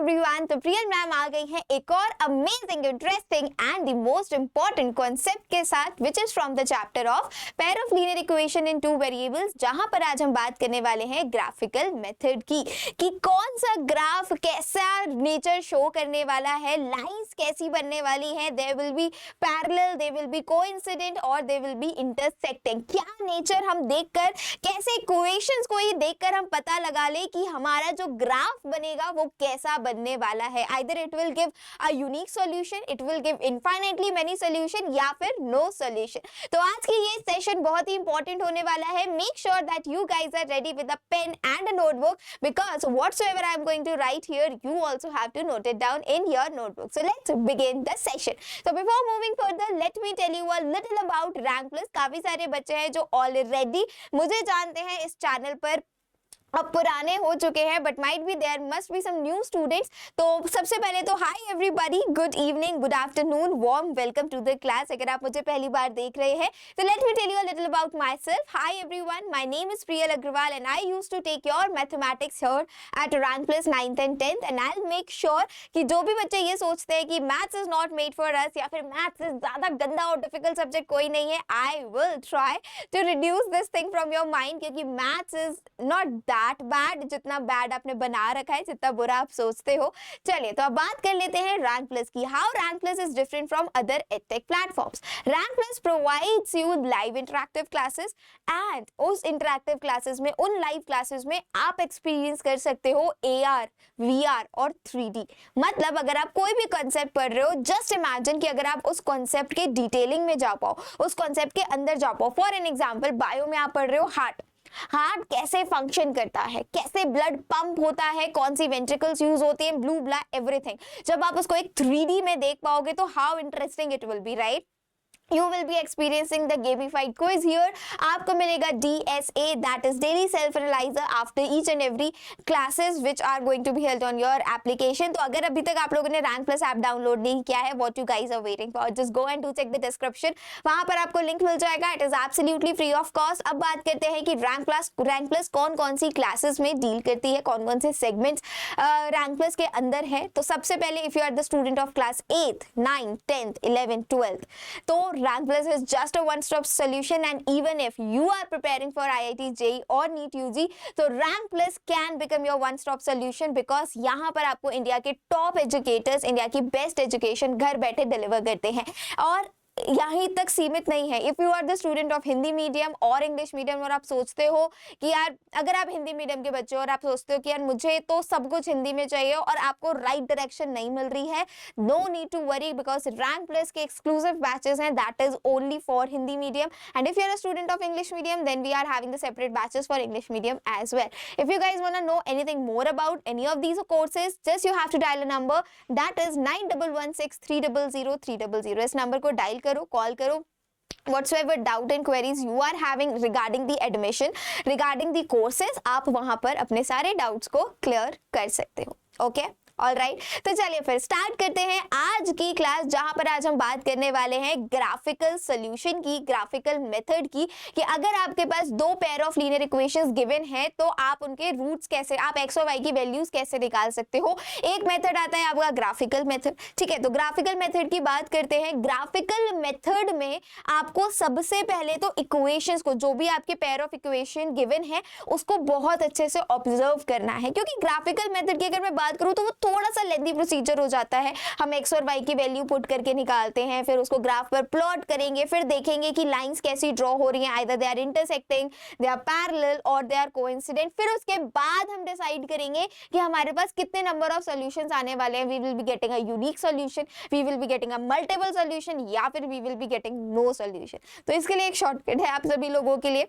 Everyone, तो Priyal ma'am आ गई है एक और amazing, interesting and the most important concept के साथ, which is from the chapter of pair of linear equation in two variables, जहां पर आज हम बात करने वाले हैं ग्राफिकल मेथड की कि कौन सा ग्राफ कैसा नेचर शो करने वाला है, लाइंस कैसी बनने वाली है, there will be parallel, there will be coincident और देयर विल बी इंटरसेक्टिंग। क्या नेचर हम देखकर, कैसे इक्वेशंस को ही देखकर हम पता लगा ले कि हमारा जो ग्राफ बनेगा वो कैसा बनने वाला है। Either it will give a unique solution, it will give infinitely many solution या फिर नो सॉल्यूशन। तो आज की ये सेशन बहुत ही इंपॉर्टेंट होने वाला है। Make sure that you guys are ready with a pen and a notebook, because whatsoever I am going to write here you also have to note it down in your notebook. So let's begin the session. तो before moving further, let me tell you a little about rank plus. काफी सारे बच्चे हैं जो already मुझे जानते हैं इस चैनल पर, अब पुराने हो चुके हैं, but might be there must be some new students. तो सबसे पहले तो hi everybody, good evening, good afternoon, warm welcome to the class. अगर आप मुझे पहली बार देख रहे हैं तो let me tell you a little about myself. Hi everyone, my name is Priyal Agrawal and I used to take your mathematics here at Rank Plus 9th and 10th, and I will make sure कि जो भी बच्चे ये सोचते हैं कि maths is not made for us या फिर मैथ्स इज ज्यादा गंदा और डिफिकल्ट सब्जेक्ट कोई नहीं है, I will try to reduce this thing from your mind, क्योंकि maths is not that bad जितना बैड आपने बना रखा है, जितना बुरा आप सोचते हो। चलिए तो अब बात कर लेते हैं रैंक प्लस की। How rank plus is different from other edtech platforms. Rank plus provides you live interactive classes and उस इंटरैक्टिव क्लासेस में, उन लाइव क्लासेस में आप एक्सपीरियंस कर सकते हो AR, VR और 3D। मतलब अगर आप कोई भी कॉन्सेप्ट पढ़ रहे हो, जस्ट इमेजिन कि अगर आप उस कॉन्सेप्ट के डिटेलिंग में जा पाओ, उस कॉन्सेप्ट के अंदर जा पाओ। फॉर एन एग्जाम्पल, बायो में आप पढ़ रहे हो हार्ट कैसे फंक्शन करता है, कैसे ब्लड पंप होता है, कौन सी वेंट्रिकल्स यूज होती हैं, ब्लू ब्लैक एवरीथिंग। जब आप उसको एक 3D में देख पाओगे तो how interesting it will B, right? You will be experiencing the gamified quiz here. आपको मिलेगा DSA, that is Daily Self Analyzer, after each and every classes which are going to be held on your application. तो अगर अभी तक आप लोगों ने Rank Plus app download नहीं किया है, what you guys are waiting for? Just go and do check the description. वहाँ पर आपको लिंक मिल जाएगा. It is absolutely free of cost. अब बात करते हैं कि Rank Plus कौन कौन सी क्लासेस में डील करती है, कौन कौन से सेगमेंट्स Rank Plus के अंदर है। तो सबसे पहले if you are the student of class 8th, 9th, 10th, 11th, 12th, तो Rank Plus is just a one-stop solution, and even if you are preparing for IIT JEE or NEET UG, तो Rank Plus can become your one-stop solution, because यहाँ पर आपको India के top educators, India की best education घर बैठे deliver करते हैं। और यहीं तक सीमित नहीं है। If you are the student of Hindi medium और इंग्लिश मीडियम और आप सोचते हो कि यार, अगर आप हिंदी मीडियम के बच्चे हो और आप सोचते हो कि यार मुझे तो सब कुछ हिंदी में चाहिए और आपको राइट डायरेक्शन नहीं मिल रही है, no need to worry, because Rank Plus के एक्सक्लूसिव बैचेस हैं, that is only for Hindi medium. And if you are a student of English medium, then we are having the separate batches for English medium as well. If you guys want to know anything more about any of these courses, just you have to dial a number, that is 9116300300। इस number को dial करो, call करो, whatsoever doubt and queries you are having regarding the admission, regarding the courses, आप वहां पर अपने सारे doubts को क्लियर कर सकते हो। ओके, ऑलराइट, तो चलिए फिर स्टार्ट करते हैं आज की क्लास, जहां पर आज हम बात करने वाले हैं ग्राफिकल सॉल्यूशन की, ग्राफिकल मेथड की, कि अगर आपके पास दो pair of linear equations given है तो आप उनके रूट्स कैसे, आप एक्स और वाई की वैल्यूज कैसे निकाल सकते हो। एक मेथड आता है आपका ग्राफिकल मेथड, ठीक है। तो ग्राफिकल मेथड की बात करते हैं। ग्राफिकल मेथड में आपको सबसे पहले तो इक्वेशंस को, जो भी आपके पेयर ऑफ इक्वेशन गिवन है, उसको बहुत अच्छे से ऑब्जर्व करना है, क्योंकि ग्राफिकल मेथड की अगर मैं बात करूं तो वो थोड़ा सा लेंथी प्रोसीजर हो जाता है। हम एक्स और वाई की वैल्यू पुट करके निकालते हैं, फिर उसको ग्राफ पर प्लॉट करेंगे, फिर देखेंगे कि लाइंस कैसी ड्रॉ हो रही हैं, either they are intersecting, they are parallel और दे आर कोइंसिडेंट। फिर उसके बाद हम डिसाइड करेंगे कि हमारे पास कितने नंबर ऑफ सॉल्यूशंस आने वाले हैं। We will be getting a unique solution, we will be getting a multiple solution, या फिर we will be getting no solution. तो इसके लिए एक शॉर्टकट है आप सभी लोगों के लिए।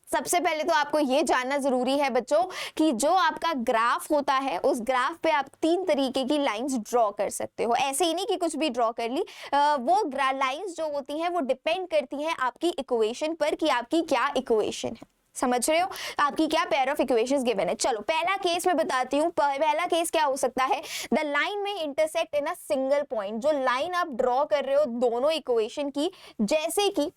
सबसे पहले तो आपको ये जानना जरूरी है बच्चों कि जो आपका ग्राफ होता है, उस ग्राफ पे आप 3 तरीके की लाइंस ड्रॉ कर सकते हो। ऐसे ही नहीं कि कुछ भी ड्रॉ कर ली, वो लाइंस जो होती हैं वो डिपेंड करती हैं आपकी इक्वेशन पर कि आपकी क्या इक्वेशन है। समझ रहे हो, आपकी क्या पेयर ऑफ इक्वेशंस गिवन है। चलो पहला केस मैं बताती हूँ। पहला केस क्या हो सकता है, द लाइन में intersect in a single point. जो लाइन आप ड्रॉ कर रहे हो दोनों इक्वेशन की, जैसे कि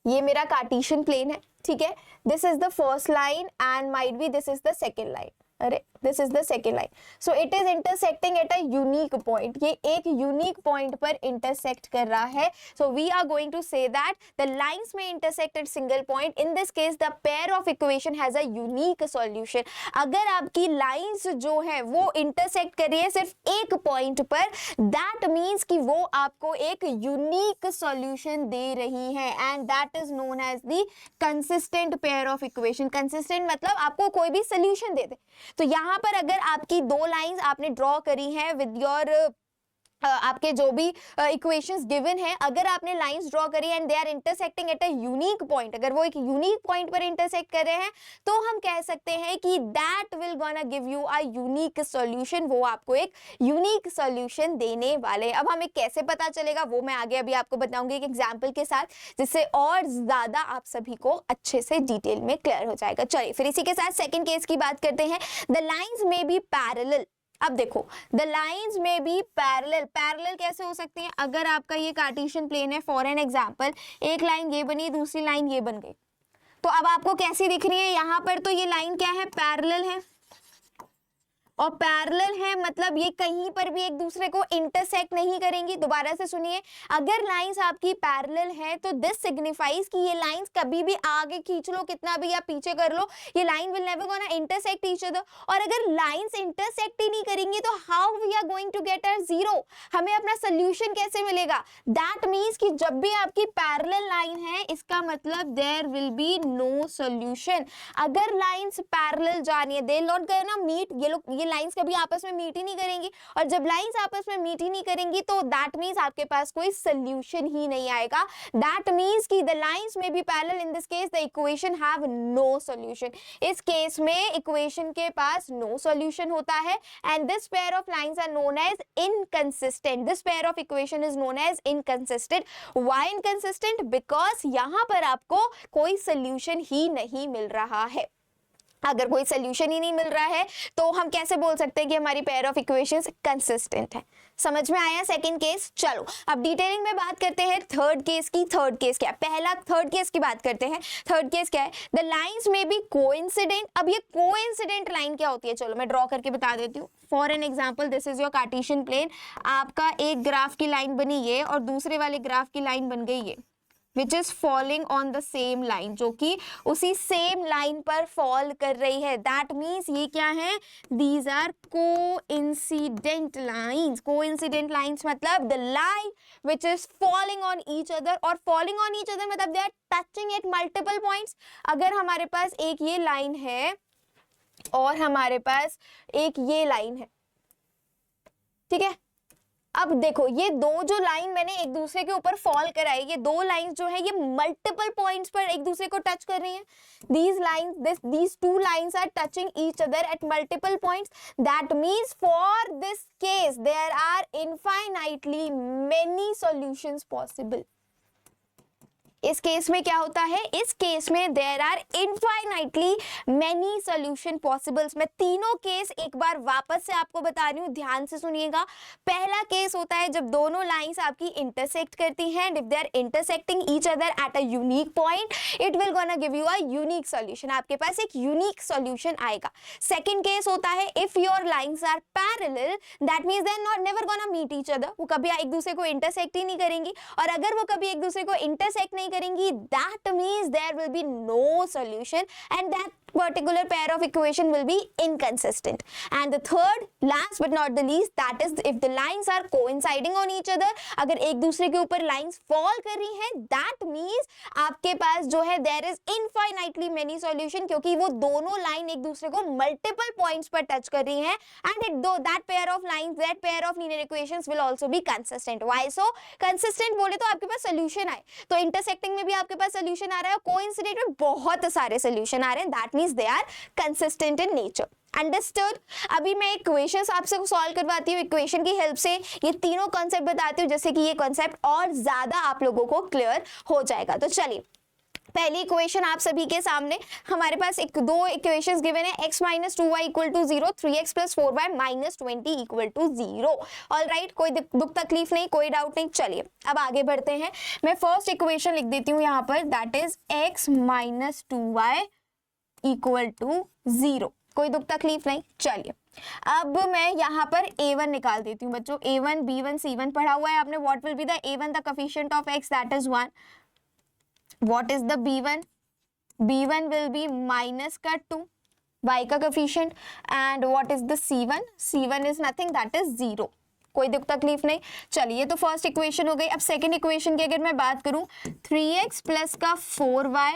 ये मेरा कार्टेशियन प्लेन है, ठीक है, this is the first line and might be this is the second line. अरे this is the second line. So it is intersecting at a unique point. ये एक यूनिक पॉइंट पर इंटरसेक्ट कर रहा है. So we are going to say that the lines में intersect at single point. In this case the pair of equation has a unique solution. अगर आपकी lines जो है वो इंटरसेक्ट कर रही है सिर्फ एक पॉइंट पर, दैट मीन्स कि वो आपको एक यूनिक सॉल्यूशन दे रही है, and that is known as the consistent pair of equation. Consistent मतलब आपको कोई भी सोल्यूशन दे दे. तो यहाँ पर अगर आपकी दो लाइंस आपने ड्रॉ करी हैं विद योर आपके जो भी इक्वेशंस गिवन है, अगर आपने लाइंस ड्रॉ करी and they are intersecting at a unique point, अगर वो एक यूनिक पॉइंट पर इंटरसेक्ट कर रहे हैं, तो हम कह सकते हैं कि that will gonna give you a unique solution. वो आपको एक यूनिक सॉल्यूशन देने वाले. अब हमें कैसे पता चलेगा वो मैं आगे अभी आपको बताऊंगी एक एग्जाम्पल के साथ, जिससे और ज्यादा आप सभी को अच्छे से डिटेल में क्लियर हो जाएगा. चलिए फिर इसी के साथ सेकेंड केस की बात करते हैं. The lines may be parallel. अब देखो, the lines may be parallel. Parallel कैसे हो सकती हैं? अगर आपका ये कार्टेशियन प्लेन है, फॉर एन एग्जांपल, एक लाइन ये बनी, दूसरी लाइन ये बन गई, तो अब आपको कैसी दिख रही है? यहाँ पर तो ये लाइन क्या है? पैरेलल है. और पैरेलल है मतलब ये कहीं पर भी एक दूसरे को इंटरसेक्ट नहीं करेंगी. दोबारा से सुनिए, अगर लाइंस आपकी पैरेलल है तो दिस सिग्निफाइज कि ये लाइंस कभी भी आगे खींच लो, कितना भी आप पीछे कर लो, ये line will never gonna intersect each other. और अगर लाइंस इंटरसेक्ट ही नहीं करेंगी तो how we are going to get a zero? हमें अपना सोल्यूशन कैसे मिलेगा? दैट मीन्स कि जब भी आपकी पैरेलल लाइन है, इसका मतलब there will be no solution. अगर लाइंस पैरेलल जा रही है, दे नॉट गोना मीट, ये लाइंस कभी आपस में मीट ही नहीं करेंगी. और जब लाइंस आपस में मीट ही नहीं करेंगी तो दैट मींस आपके पास कोई सोल्यूशन ही नहीं आएगा. दैट मींस कि the lines may be parallel. In this case the equation have no solution. इस केस में इक्वेशन के पास नो सोल्यूशन होता है. And this pair of lines are known as inconsistent. This pair of equation is known as inconsistent. Why inconsistent? Because यहां पर आपको कोई सोल्यूशन ही नहीं मिल रहा है. अगर कोई सोल्यूशन ही नहीं मिल रहा है तो हम कैसे बोल सकते हैं कि हमारी पेयर ऑफ इक्वेशंस कंसिस्टेंट है. समझ में आया सेकंड केस? चलो अब डिटेलिंग में बात करते हैं थर्ड केस की. थर्ड केस क्या है? पहला थर्ड केस की बात करते हैं. थर्ड केस क्या है? The lines may B coincident. अब ये कोइंसिडेंट लाइन क्या होती है? चलो मैं ड्रॉ करके बता देती हूँ. For an example, this is your Cartesian plane. आपका एक ग्राफ की लाइन बनी ये और दूसरे वाले ग्राफ की लाइन बन गई ये, which is falling on the same line, जो कि उसी सेम लाइन पर फॉल कर रही है. दैट मीन्स ये क्या है? these are coincident lines. coincident lines मतलब the line which is falling on each other, और falling on each other मतलब they are touching at multiple points. अगर हमारे पास एक ये लाइन है और हमारे पास एक ये लाइन है, ठीक है. अब देखो, ये दो जो लाइन मैंने एक दूसरे के ऊपर फॉल कराई, ये दो लाइंस जो है ये मल्टीपल पॉइंट्स पर एक दूसरे को टच कर रही हैं. these two lines are touching each other at multiple points. that means for this case there are infinitely many solutions possible. इस केस में क्या होता है? इस केस में there are infinitely many solution possibles. मैं तीनों केस एक बार वापस से आपको बता रही हूँ, ध्यान से सुनिएगा. पहला केस होता है जब दोनों लाइंस आपकी इंटरसेक्ट करती हैं. If they are intersecting each other at a unique point, it will gonna give you a unique solution. आपके पास एक यूनिक सोल्यूशन आएगा. सेकेंड केस होता है if your lines are parallel, that means they are not never gonna meet each other. वो कभी एक दूसरे को इंटरसेक्ट ही नहीं करेंगी. और अगर वो कभी एक दूसरे को इंटरसेक्ट नहीं करेंगी, that means there will be no solution and that particular pair of equation will be inconsistent. And the third, last but not the least, that is if the lines are coinciding on each other. अगर एक दूसरे के ऊपर lines fall कर रही हैं, that means आपके पास जो है there is infinitely many solution, क्योंकि वो दोनों line एक दूसरे को multiple points पर touch कर रही हैं. And that pair of lines, that pair of linear equations will also be consistent. Why so? Consistent बोले तो आपके पास solution आए, तो intersecting में भी आपके पास solution आ रहा है, coincident में बहुत सारे solution आ रहे हैं. That means they are consistent in nature. Understood? अभी मैं इक्वेशंस आपसे सॉल्व करवाती हूँ. इक्वेशन की हेल्प से ये तीनों कॉन्सेप्ट बताती हूँ, जैसे कि ये कॉन्सेप्ट और ज्यादा आप लोगों को क्लियर हो जाएगा. तो चलिए, पहली इक्वेशन आप सभी के सामने. हमारे पास दो इक्वेशंस गिवन है. x minus 2y equal to 0, 3x plus 4y minus 20 equal to 0. All right, कोई दुख तकलीफ नहीं, कोई डाउट नहीं. चलिए अब आगे बढ़ते हैं. मैं फर्स्ट इक्वेशन लिख देती हूँ यहाँ पर, that is x minus 2y equal to 0. कोई दुख तकलीफ नहीं। चलिए अब मैं यहाँ पर a1 निकाल देती हूँ बच्चों। a1 b1 c1 पढ़ा हुआ है आपने। What will be the a1, the coefficient of x, that is 1। What is the b1? b1 will be minus का 2, y का coefficient. And what is the c1? c1 is nothing, that is 0। कोई दुख तकलीफ नहीं। चलिए ये तो first equation हो गई। अब सेकंड इक्वेशन की अगर मैं बात करूं, 3x प्लस का 4y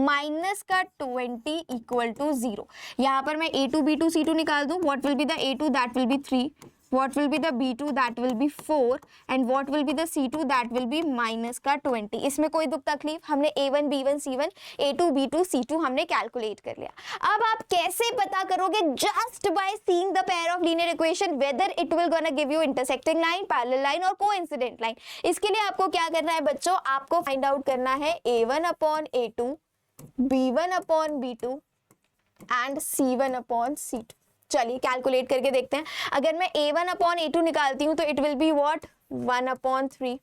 माइनस का 20 इक्वल टू 0। यहाँ पर मैं a2 b2 c2 निकाल दूं। What will be the a2? That will B 3। what will be the b2? that will be 4 and what will be the c2? that will be minus का 20। इसमें कोई दुख तकलीफ, हमने a1 b1 c1 a2 b2 c2 हमने calculate कर लिया। अब आप कैसे पता करोगे? Just by seeing the pair of linear equation whether it will gonna give you intersecting line, parallel line और कोइंसिडेंट लाइन। इसके लिए आपको क्या करना है बच्चों? आपको फाइंड आउट करना है a1 upon a2 b1 upon b2 and c1 upon c2। चलिए कैलकुलेट करके देखते हैं। अगर मैं a1 अपॉन a2 निकालती हूं तो it will be what? 1 upon 3।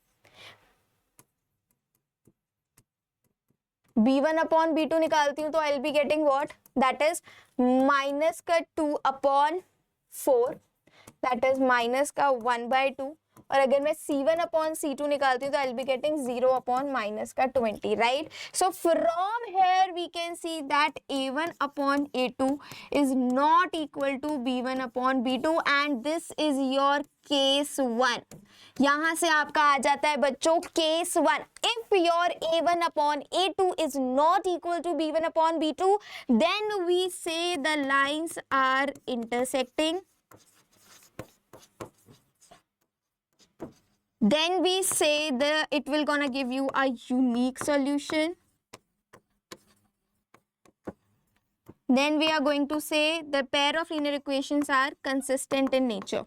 b1 upon b2 निकालती हूं तो I will be getting what? That is minus का 2 अपॉन 4, दैट इज माइनस का 1/2। और अगर मैं c1 अपॉन c2 निकालती हूँ तो I will be getting 0 upon minus का 20, right? So from here we can see that a1 upon a2 is not equal to b1 upon b2 and this is your case 1। यहाँ से आपका आ जाता है बच्चों case 1। If your a1 upon a2 is not equal to b1 upon b2 then we say the lines are intersecting. Then we say it will gonna give you a unique solution. Then we are going to say the pair of linear equations are consistent in nature.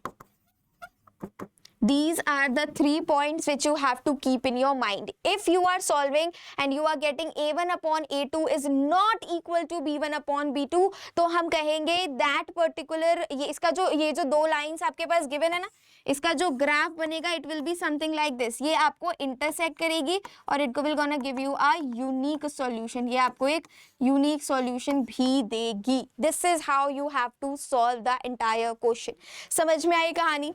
These are the 3 points which you have to keep in your mind. If you are solving and you are getting a1 upon a2 is not equal to b1 upon b2, तो हम कहेंगे that particular ये जो दो lines आपके पास given है ना, इसका जो ग्राफ बनेगा it will be something like this. ये आपको इंटरसेक्ट करेगी और it will gonna give you a unique solution. ये आपको एक यूनिक सॉल्यूशन भी देगी। This is how you have to solve the entire question. समझ में आई कहानी?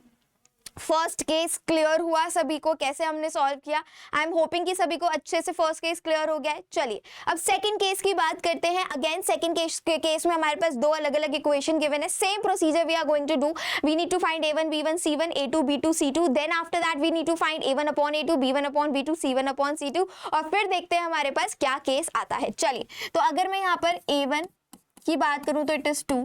फर्स्ट केस क्लियर हुआ सभी को कैसे हमने सॉल्व किया? आई एम होपिंग कि सभी को अच्छे से फर्स्ट केस क्लियर हो गया है। चलिए अब सेकंड केस की बात करते हैं। अगेन सेकंड केस में हमारे पास दो अलग अलग इक्वेशन गिवन है। Same procedure we are going to do. We need to find a1 b1 c1 a2 b2 c2, then after that we need to find a1 upon a2 b1 upon b2 c1 upon c2 और फिर देखते हैं हमारे पास क्या case आता है। चलिए तो अगर मैं यहाँ पर a1 की बात करूँ तो इट इज 2,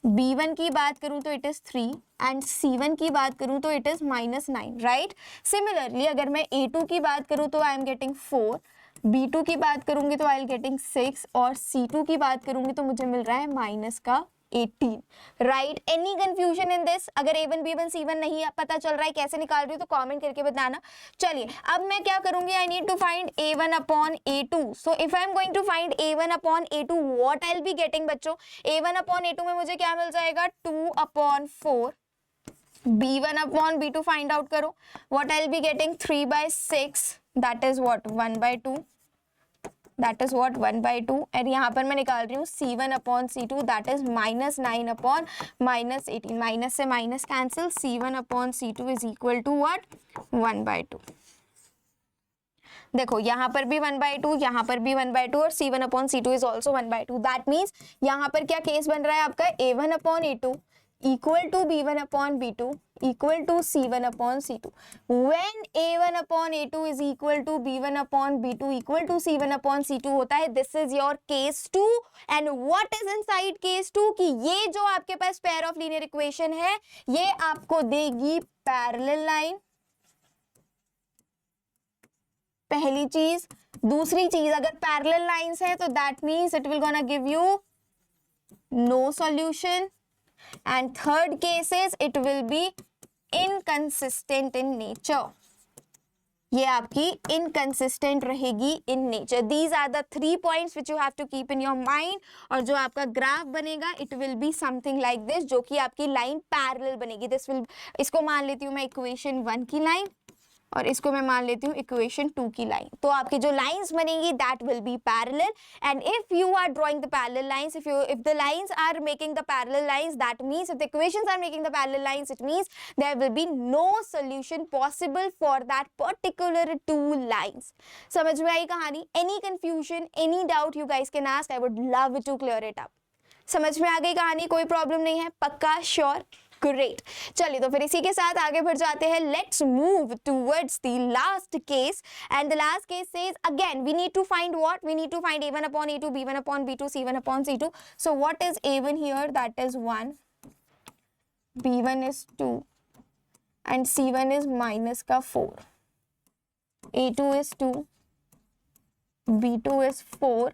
b1 की बात करूं तो इट इज 3 एंड c1 की बात करूं तो इट इज -9, राइट? सिमिलरली अगर मैं a2 की बात करूं तो आई एम गेटिंग 4, b2 की बात करूंगी तो आई एम गेटिंग 6 और c2 की बात करूंगी तो मुझे मिल रहा है -18, right? Any confusion in this? अगर a1 b1 c1 नहीं पता चल रहा है कैसे निकाल रही हूँ तो कमेंट करके बताना। चलिए अब मैं क्या करूंगी? I need to find a1 upon a2। So if I am going to find a1 upon a2 what I will be getting बच्चों? a1 अपॉन a2 में मुझे क्या मिल जाएगा? 2 upon 4। b1 upon b2 find out करो। What I will be getting? 3/6, that is what 1/2, that is what 1/2। और यहाँ पर मैं निकाल रही हूँ c1 upon c2 that is -9 upon -18। Minus से minus cancel, c1 upon c2 is equal to what? 1/2। देखो यहाँ पर भी 1/2, यहाँ पर भी 1/2 और c1 upon c2 is also 1/2। That means यहाँ पर क्या केस बन रहा है आपका? a1 upon a2 equal to b1 upon b2 equal to c1 upon c2। when a1 upon a2 is equal to b1 upon b2 equal to c1 upon c2 होता है, this is your case 2। And what is inside case 2? कि ये जो आपके पास pair of linear equation है ये आपको देगी पैरेलल लाइन, पहली चीज। दूसरी चीज, अगर पैरेलल लाइंस है तो that means it will gonna give you know solution. And third case is it will be inconsistent in nature. ये आपकी inconsistent रहेगी in nature. These are the 3 points which you have to keep in your mind. और जो आपका graph बनेगा it will be something like this, जो कि आपकी लाइन पैरेलल बनेगी। This will, इसको मान लेती हूँ मैं इक्वेशन 1 की लाइन और इसको मैं मान लेती हूँ इक्वेशन 2 की लाइन। तो आपकी जो लाइंस बनेंगी that will be parallel, and if you are drawing the parallel lines, if the lines are making the parallel lines, that means if the equations are making the parallel lines, it means there will be no solution possible for that particular two lines. समझ में आई कहानी? Any confusion, any doubt you guys can ask, I would love to clear it up. समझ में आ गई कहानी? कोई problem नहीं है? पक्का? श्योर? ग्रेट। चलिए तो फिर इसी के साथ आगे बढ़ जाते हैं। Let's move towards the last case, and the last case says again we need to find what, we need to find a1 upon a2, b1 upon b2, c1 upon c2. So what is a1 here? That is 1, b1 is 2 and c1 is minus का 4, a2 is 2, b2 is 4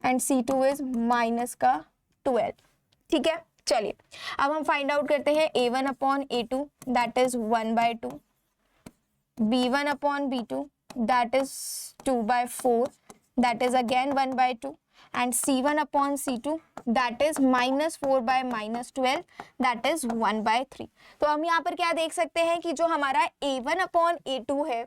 and c2 is minus का 12। ठीक है, चलिए अब हम find out करते हैं a1 upon a2 that is 1/2, b1 upon b2 that is 2/4 that is again 1/2 and c1 upon c2 that is -4 by -12 that is 1/3। तो हम यहाँ पर क्या देख सकते हैं कि जो हमारा a1 अपॉन a2 है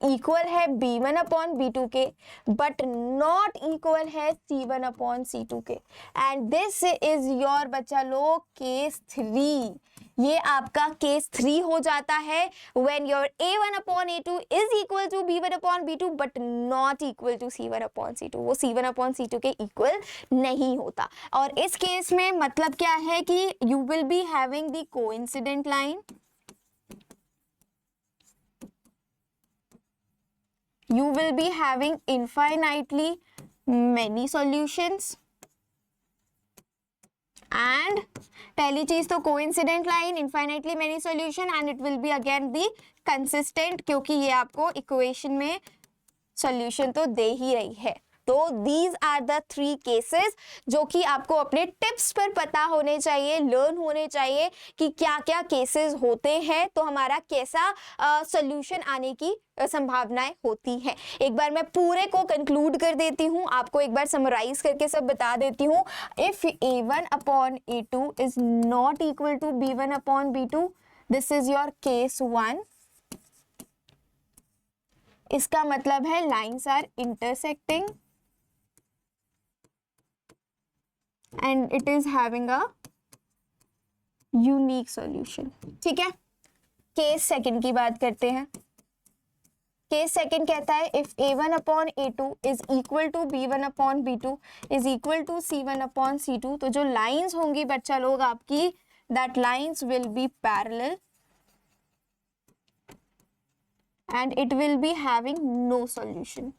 इक्वल है b1 अपॉन b2 के, बट नॉट इक्वल है c1 अपॉन c2 के, एंड दिस इज योर बच्चा लोग केस 3। ये आपका केस 3 हो जाता है when your a1 upon a2 is equal to b1 upon b2 but not equal to c1 upon c2। वो c1 अपॉन c2 के इक्वल नहीं होता। और इस केस में मतलब क्या है कि you will be having the coincident line, you will be having infinitely many solutions, and पहली चीज तो coincident line, infinitely many solution, and it will be again the consistent, क्योंकि ये आपको इक्वेशन में सॉल्यूशन तो दे ही रही है। तो दीज आर द 3 केसेस जो कि आपको अपने टिप्स पर पता होने चाहिए, लर्न होने चाहिए कि क्या क्या केसेस होते हैं, तो हमारा कैसा सॉल्यूशन आने की संभावनाएं होती हैं। एक बार मैं पूरे को कंक्लूड कर देती हूँ, आपको एक बार समराइज करके सब बता देती हूँ। If a1 upon a2 is not equal to b1 upon b2, this is your case 1। इसका मतलब है lines are intersecting and it is having a unique solution। ठीक है, केस सेकंड की बात करते हैं। केस सेकंड कहता है if a1 upon a2 is equal to b1 upon b2 is equal to c1 upon c2, तो जो लाइंस होंगी बच्चा लोग आपकी, that lines will be parallel and it will be having no solution,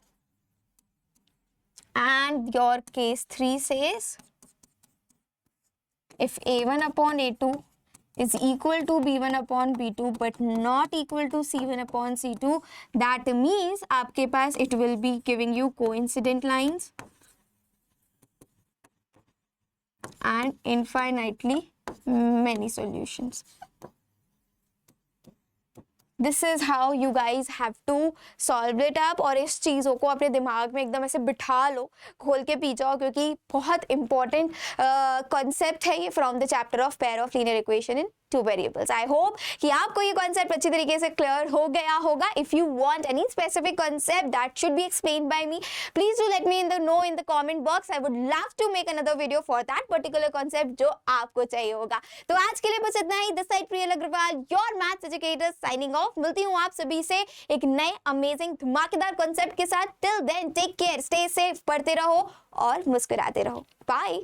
and your case 3 says if a1 upon a2 is equal to b1 upon b2 but not equal to c1 upon c2, that means आपके पास it will be giving you coincident lines and infinitely many solutions। This is how you guys have to solve it up. और इस चीज़ों को अपने दिमाग में एकदम ऐसे बिठा लो, खोल के पी जाओ, क्योंकि बहुत इंपॉर्टेंट कॉन्सेप्ट है ये from the chapter of pair of linear equation in 2 variables. I hope कि आपको ये कॉन्सेप्ट अच्छी तरीके से क्लियर हो गया होगा। If you want any specific concept that should be explained by me, please do let me in the know in the comment box. I would love to make another video for that particular concept जो आपको चाहिए होगा। तो आज के लिए बस इतना ही। This side Priyal Agarwal, your maths educator, signing off. मिलती हूँ आप सभी से एक नए अमेजिंग धमाकेदार कॉन्सेप्ट के साथ। Till then take care, stay safe, पढ़ते रहो और मुस्कुराते रहो। बाय।